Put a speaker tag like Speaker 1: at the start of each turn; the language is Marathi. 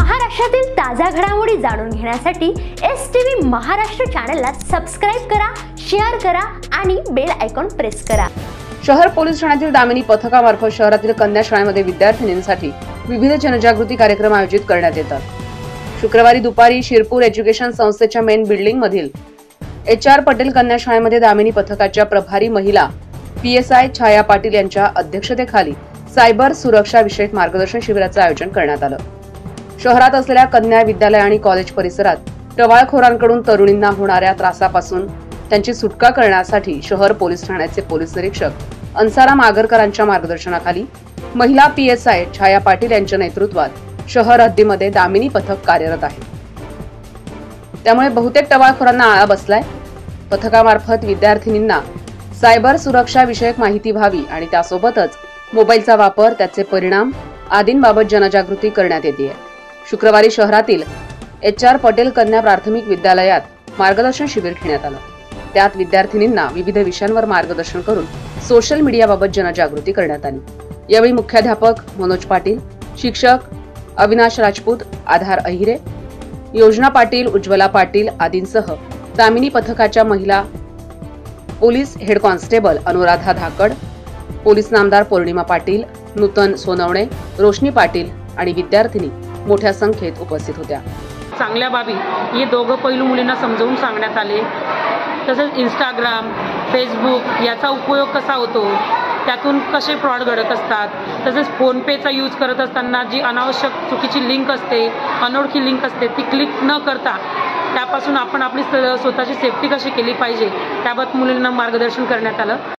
Speaker 1: महाराष्ट्रातील ताज्या घडामोडी जाणून घेण्यासाठी STV महाराष्ट्र चॅनलला सबस्क्राइब करा, शेअर करा आणि बेल आयकॉन प्रेस करा।
Speaker 2: शहर पोलीस ठाण्यातील दामिनी पथकामार्फत शहरातील कन्या शाळेमध्ये विद्यार्थिनींसाठी विविध जनजागृती कार्यक्रम आयोजित करण्यात येतात। शुक्रवारी दुपारी शिरपूर एज्युकेशन संस्थेच्या मेन बिल्डिंग मधील HR पटेल कन्या शाळेमध्ये दामिनी पथकाच्या प्रभारी महिला PSI छाया पाटील यांच्या अध्यक्षतेखाली सायबर सुरक्षा विषयक मार्गदर्शन शिबिराचे आयोजन करण्यात आलं। शहरात असलेल्या कन्या विद्यालय आणि कॉलेज परिसरात टवाळखोरांकडून तरुणींना होणाऱ्या त्रासापासून त्यांची सुटका करण्यासाठी शहर पोलीस ठाण्याचे पोलीस निरीक्षक अन्साराम आगरकरांच्या मार्गदर्शनाखाली महिला PSI छाया पाटील यांच्या नेतृत्वात शहर हद्दीमध्ये दामिनी पथक कार्यरत आहे। त्यामुळे बहुतेक टवाळखोरांना आळा बसलाय। पथकामार्फत विद्यार्थिनींना सायबर सुरक्षा विषयक माहिती व्हावी आणि त्यासोबतच मोबाईलचा वापर, त्याचे परिणाम आदींबाबत जनजागृती करण्यात येते। शुक्रवारी शहरातील HR पटेल कन्या प्राथमिक विद्यालयात मार्गदर्शन शिबिर घेण्यात आलं। त्यात विद्यार्थिनींना विविध विषयांवर मार्गदर्शन करून सोशल मीडियाबाबत जनजागृती करण्यात आली। यावेळी मुख्याध्यापक मनोज पाटील, शिक्षक अविनाश राजपूत, आधार अहिरे, योजना पाटील, उज्ज्वला पाटील आदींसह दामिनी पथकाच्या महिला police head constable Anuradha Dhakad, police नामदार पौर्णिमा पाटील, नूतन सोनवणे, रोशनी पाटील आणि विद्यार्थिनी मोठ्या संख्येत उपस्थित होत्या।
Speaker 3: चांगल्या बाबी हे दोघं पैलू मुलींना समजावून सांगण्यात आले। तसेच इंस्टाग्राम, फेसबुक याचा उपयोग कसा होतो, त्यातून कसे फ्रॉड घडत असतात, तसेच फोनपेचा यूज करत असताना जी अनावश्यक चुकीची लिंक असते, अनोळखी लिंक असते, ती क्लिक न करता त्यापासून आपण आपली स्वतःची सेफ्टी कशी केली पाहिजे त्याबाबत मुलींना मार्गदर्शन करण्यात आलं।